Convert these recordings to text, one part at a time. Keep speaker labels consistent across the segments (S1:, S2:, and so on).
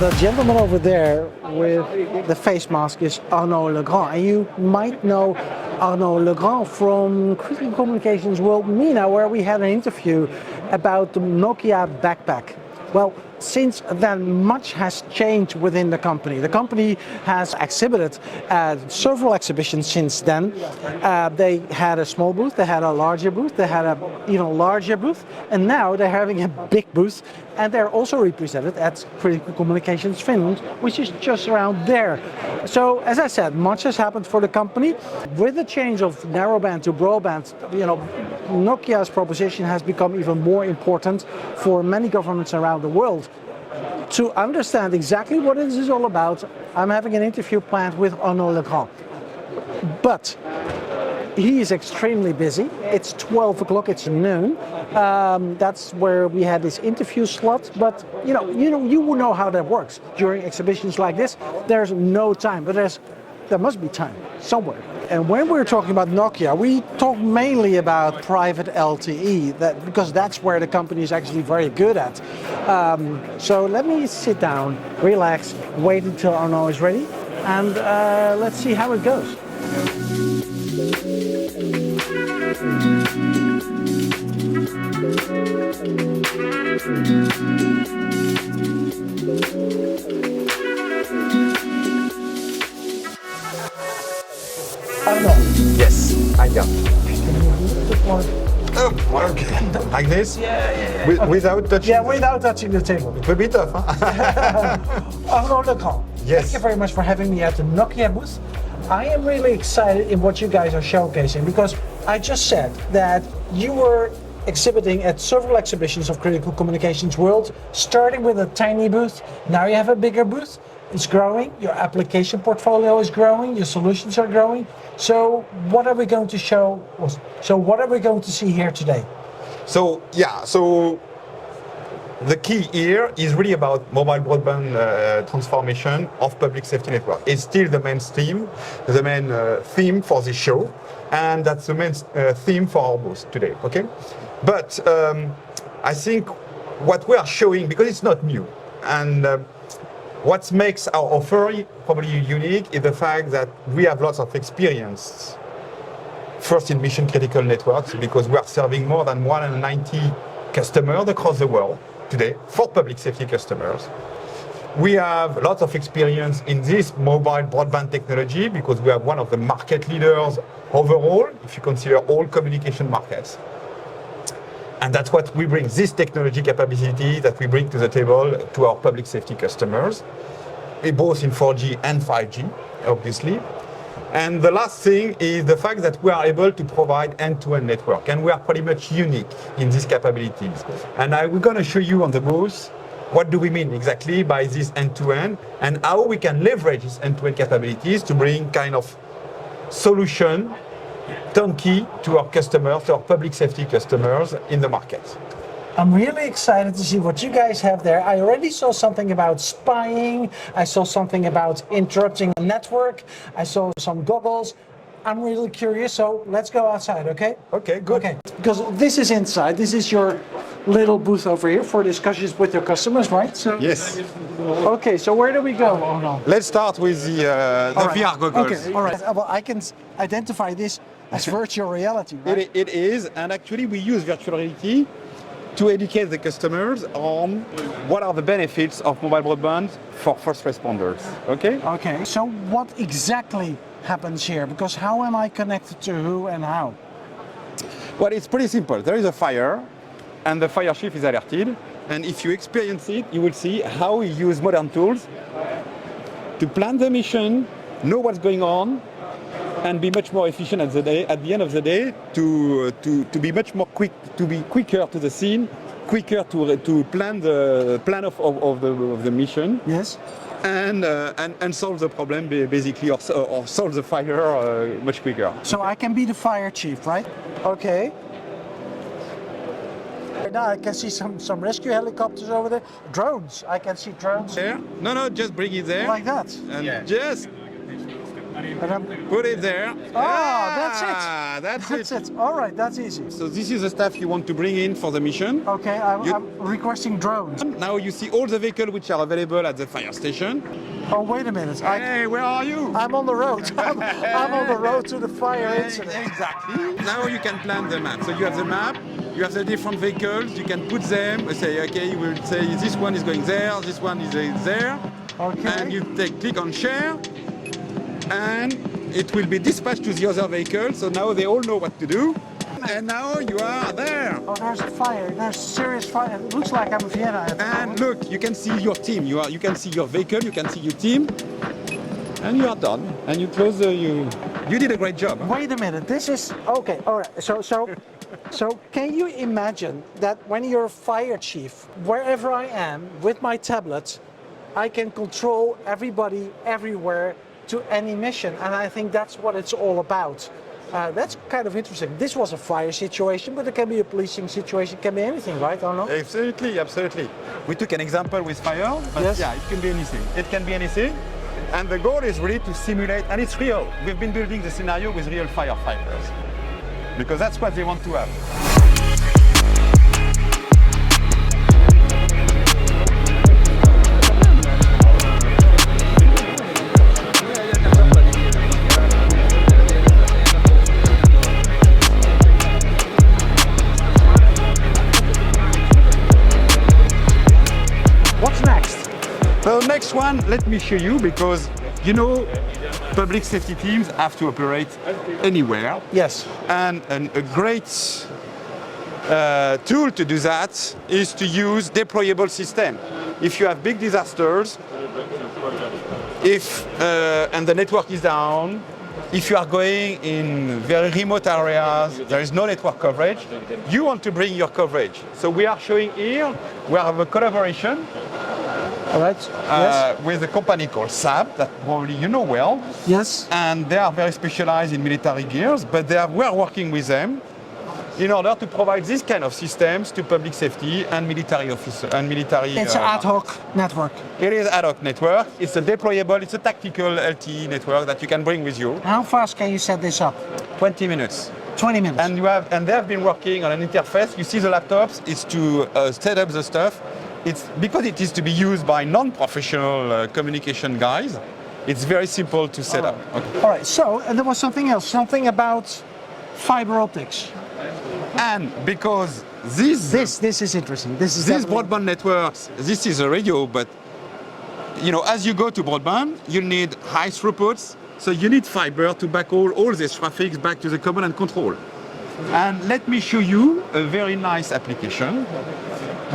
S1: The gentleman over there with the face mask is Arnaud Legrand. And you might know Arnaud Legrand from Critical Communications World MENA, where we had an interview about the Nokia backpack. Well, since then, much has changed within the company. The company has exhibited at several exhibitions since then. They had a small booth, they had a larger booth, they had an even larger booth, and now they're having a big booth, and they're also represented at Critical Communications Finland, which is just around there. So, as I said, much has happened for the company. With the change of narrowband to broadband, Nokia's proposition has become even more important for many governments around the world. To understand exactly what this is all about, I'm having an interview planned with Arnaud Legrand. But he is extremely busy. It's 12 o'clock, it's noon. That's where we had this interview slot. But you know how that works. During exhibitions like this, there's no time, but there must be time somewhere. And when we're talking about Nokia, we talk mainly about private LTE, because that's where the company is actually very good at. So let me sit down, relax, wait until Arnaud is ready, and let's see how it goes. Arnaud.
S2: Yes, I got.
S1: Oh,
S2: okay. Like this?
S1: Yeah.
S2: Without touching?
S1: Yeah, without touching the table.
S2: It will be tough, huh?
S1: Arnaud Legrand.
S2: Yes.
S1: Thank you very much for having me at the Nokia booth. I am really excited in what you guys are showcasing, because I just said that you were exhibiting at several exhibitions of Critical Communications World, starting with a tiny booth. Now you have a bigger booth. It's growing, your application portfolio is growing, your solutions are growing. So what are we going to show? So what are we going to see here today?
S2: So the key here is really about mobile broadband transformation of public safety network. It's still the main theme for the show, and that's the main theme for our booth today, okay? But I think what we are showing, because it's not new, and what makes our offer probably unique is the fact that we have lots of experience. First in mission critical networks, because we are serving more than 190 customers across the world today for public safety customers. We have lots of experience in this mobile broadband technology, because we are one of the market leaders overall, if you consider all communication markets. And that's what we bring, this technology capability that we bring to the table to our public safety customers, both in 4G and 5G, obviously. And the last thing is the fact that we are able to provide end-to-end network, and we are pretty much unique in these capabilities. And we're going to show you on the booth what do we mean exactly by this end-to-end, and how we can leverage these end-to-end capabilities to bring kind of solution turnkey to our customers, to our public safety customers in the market.
S1: I'm really excited to see what you guys have there. I already saw something about spying. I saw something about interrupting a network. I saw some goggles. I'm really curious, so let's go outside, okay?
S2: Okay, good.
S1: Okay, because this is inside. This is your little booth over here for discussions with your customers, right? So,
S2: yes.
S1: Okay, so where do we go? Oh, no.
S2: Let's start with the VR goggles.
S1: Okay, all right. Well, I can identify this as virtual reality, right?
S2: It is, and actually we use virtual reality to educate the customers on what are the benefits of mobile broadband for first responders, okay?
S1: Okay, so what exactly happens here? Because how am I connected to who and how?
S2: Well, it's pretty simple. There is a fire, and the fire chief is alerted, and if you experience it, you will see how we use modern tools to plan the mission, know what's going on, and be much more efficient at the end of the day, to be much more quick, to be quicker to the scene, quicker to plan the plan of the mission.
S1: Yes.
S2: And solve the problem basically, or solve the fire much quicker.
S1: So I can be the fire chief, right? Okay. Now I can see some rescue helicopters over there. Drones. I can see drones.
S2: There? No, just bring it there.
S1: Like that.
S2: And
S3: Yeah.
S2: just
S1: And I'm,
S2: Put it there.
S1: that's it.
S2: That's
S1: that's it. All right, that's easy.
S2: So this is the stuff you want to bring in for the mission.
S1: Okay, I'm requesting drones.
S2: Now you see all the vehicles which are available at the fire station.
S1: Oh, wait a minute.
S2: Hey, where are you?
S1: I'm on the road. I'm on the road to the fire incident.
S2: Exactly. Now you can plan the map. So you have the map, you have the different vehicles, you can put them, say, okay, you will say this one is going there, this one is there.
S1: Okay.
S2: And you click on share, and it will be dispatched to the other vehicle. So now they all know what to do. And now you are there.
S1: Oh, there's a fire. There's serious fire. It looks like I'm in Vienna.
S2: And look, you can see your team. You can see your vehicle. You can see your team. And you are done. And you close the. You did a great job.
S1: Wait a minute. This is okay. All right. So can you imagine that when you're a fire chief, wherever I am with my tablet, I can control everybody everywhere to any mission, and I think that's what it's all about. That's kind of interesting. This was a fire situation, but it can be a policing situation, it can be anything, right? Or no?
S2: Absolutely, absolutely. We took an example with fire, but
S1: yes.
S2: Yeah, it can be anything. It can be anything. And the goal is really to simulate, and it's real. We've been building the scenario with real firefighters, because that's what they want to have. The next one, let me show you, because you know, public safety teams have to operate anywhere.
S1: Yes.
S2: And a great tool to do that is to use deployable system. If you have big disasters, and the network is down, if you are going in very remote areas, there is no network coverage, you want to bring your coverage. So we are showing here, we have a collaboration.
S1: All right. Yes.
S2: With a company called SAB that probably you know well.
S1: Yes.
S2: And they are very specialized in military gears, but we are working with them in order to provide this kind of systems to public safety and military officers and military.
S1: It's an ad hoc network.
S2: It is ad hoc network. It's a deployable. It's a tactical LTE network that you can bring with you.
S1: How fast can you set this up?
S2: 20 minutes.
S1: 20 minutes.
S2: And they have been working on an interface. You see the laptops. It's to set up the stuff. It's because it is to be used by non-professional communication guys. It's very simple to set up. Okay.
S1: All right. So and there was something else. Something about fiber optics.
S2: And because this
S1: is interesting. These
S2: broadband networks, this is a radio, but you know, as you go to broadband, you need high throughputs. So you need fiber to backhaul all this traffic back to the command and control. And let me show you a very nice application,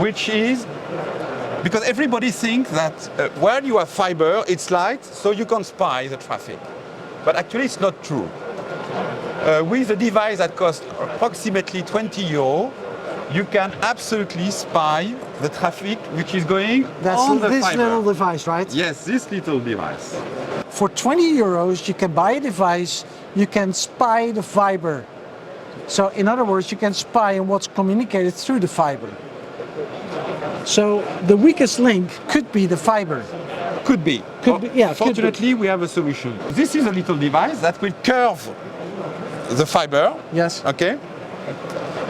S2: which is because everybody thinks that when you have fiber, it's light, so you can spy the traffic. But actually, it's not true. With a device that costs approximately 20 euros, you can absolutely spy the traffic which is going on the
S1: this
S2: fiber.
S1: little device, right?
S2: Yes, this little device.
S1: For 20 euros, you can buy a device, you can spy the fiber. So in other words, you can spy on what's communicated through the fiber. So the weakest link could be the fiber.
S2: Could be.
S1: Yeah.
S2: Fortunately, we have a solution. This is a little device that will curve the fiber.
S1: Yes.
S2: Okay.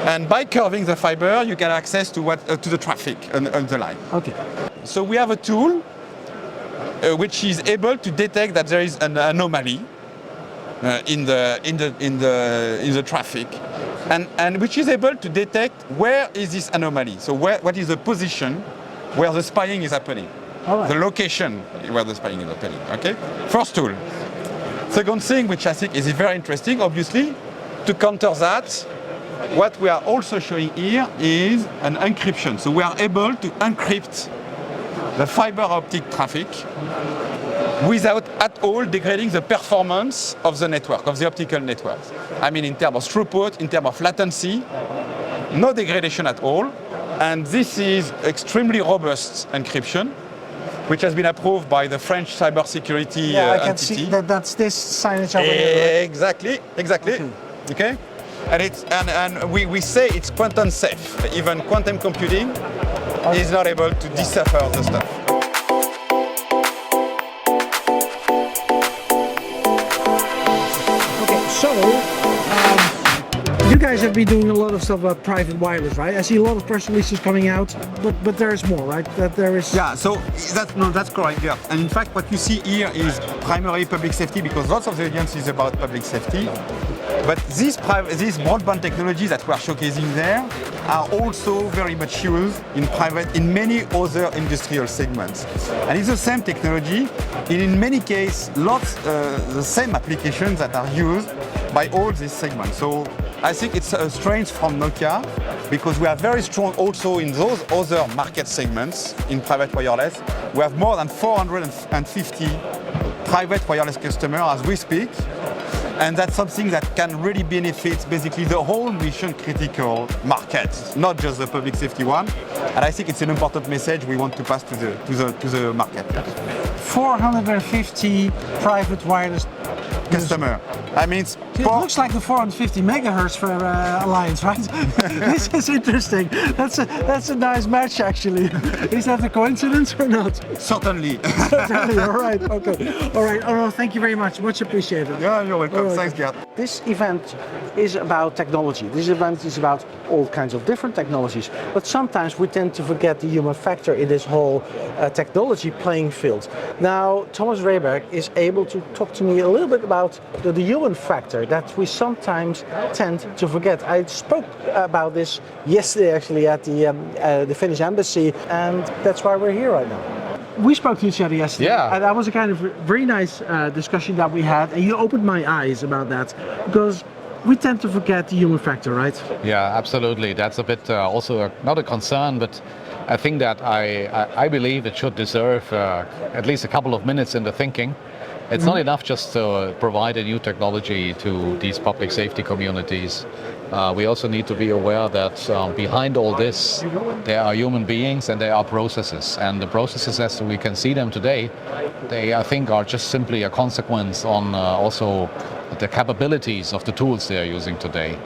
S2: And by curving the fiber, you get access to to the traffic on the line.
S1: Okay.
S2: So we have a tool which is able to detect that there is an anomaly in the traffic, and which is able to detect where is this anomaly. So what is the position where the spying is happening,
S1: right.
S2: The location where the spying is happening. Okay. First tool. Second thing, which I think is very interesting, obviously, to counter that, what we are also showing here is an encryption. So we are able to encrypt the fiber optic traffic without at all degrading the performance of the network, of the optical network. I mean, in terms of throughput, in terms of latency, no degradation at all. And this is extremely robust encryption, which has been approved by the French cybersecurity
S1: I can
S2: entity.
S1: see that's this signage over here.
S2: Exactly. Okay. And we say it's quantum safe. Even quantum computing is not able to decipher the stuff.
S1: So, you guys have been doing a lot of stuff about private wireless, right? I see a lot of press releases coming out, but there is more, right? That there is.
S2: Yeah, so that's correct. Yeah, and in fact, what you see here is primarily public safety because lots of the audience is about public safety. But these broadband technologies that we are showcasing there are also very much used in many other industrial segments. And it's the same technology, and in many cases, the same applications that are used by all these segments. So I think it's a strength from Nokia because we are very strong also in those other market segments in private wireless. We have more than 450 private wireless customers as we speak. And that's something that can really benefit basically the whole mission critical market, not just the public safety one. And I think it's an important message we want to pass to the market.
S1: 450 private wireless
S2: customer. I mean,
S1: it looks like the 450 megahertz for Alliance, right? This is interesting. That's a nice match, actually. Is that a coincidence or not?
S2: Certainly.
S1: Certainly. All right. Okay. All right. Oh, thank you very much. Much appreciated.
S2: Yeah, you're welcome.
S1: Right.
S2: Thanks, Gert.
S1: This event is about technology. This event is about all kinds of different technologies. But sometimes we tend to forget the human factor in this whole technology playing field. Now, Thomas Rehberg is able to talk to me a little bit about the human factor that we sometimes tend to forget. I spoke about this yesterday actually at the Finnish embassy, and that's why we're here right now. We spoke to each other yesterday, and that was a kind of very nice discussion that we had, and you opened my eyes about that, because we tend to forget the human factor, right?
S3: Yeah, absolutely. That's a bit also not a concern, but I think that I believe it should deserve at least a couple of minutes in the thinking. It's not enough just to provide a new technology to these public safety communities. We also need to be aware that behind all this, there are human beings and there are processes. And the processes, as we can see them today, they, I think, are just simply a consequence on also the capabilities of the tools they are using today.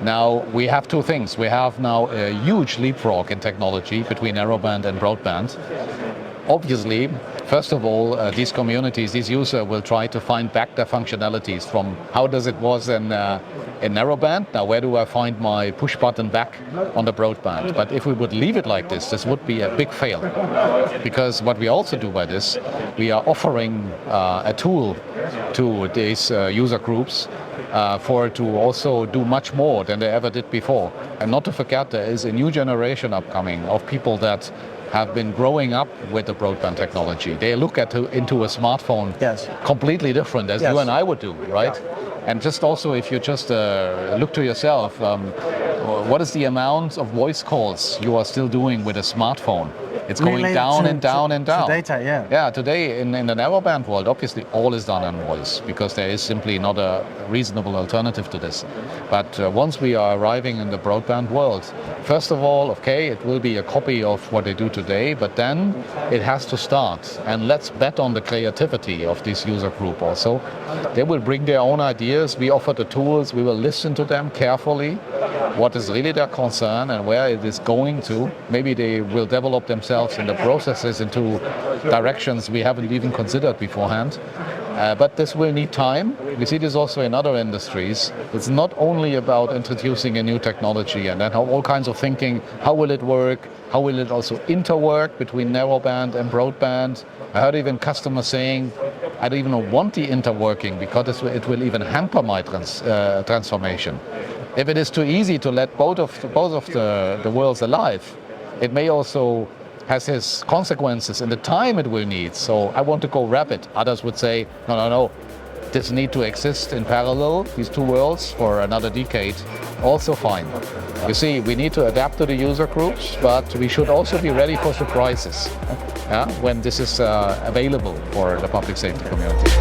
S3: Now, we have two things. We have now a huge leapfrog in technology between narrowband and broadband. Obviously, first of all, these communities, these users will try to find back their functionalities from how does it was in narrowband. Now, where do I find my push button back on the broadband? But if we would leave it like this would be a big fail. Because what we also do by this, we are offering a tool to these user groups to also do much more than they ever did before. And not to forget, there is a new generation upcoming of people that have been growing up with the broadband technology. They look into a smartphone completely different as you and I would do, right? Yeah. And just also, if you just look to yourself, what is the amount of voice calls you are still doing with a smartphone? It's going down and down and down.
S1: Data, yeah.
S3: Yeah, today in the narrowband world, obviously all is done on voice because there is simply not a reasonable alternative to this. But once we are arriving in the broadband world, first of all, okay, it will be a copy of what they do today, but then it has to start. And let's bet on the creativity of this user group also. They will bring their own ideas. We offer the tools. We will listen to them carefully. What is really their concern and where it is going to. Maybe they will develop themselves in the processes into directions we haven't even considered beforehand. But this will need time. We see this also in other industries. It's not only about introducing a new technology and then all kinds of thinking, how will it work? How will it also interwork between narrowband and broadband? I heard even customers saying, I don't even want the interworking because it will even hamper my transformation. If it is too easy to let both of the worlds alive, it may also has its consequences in the time it will need. So I want to go rapid. Others would say, no, this need to exist in parallel, these two worlds, for another decade. Also fine. You see, we need to adapt to the user groups, but we should also be ready for surprises when this is available for the public safety community.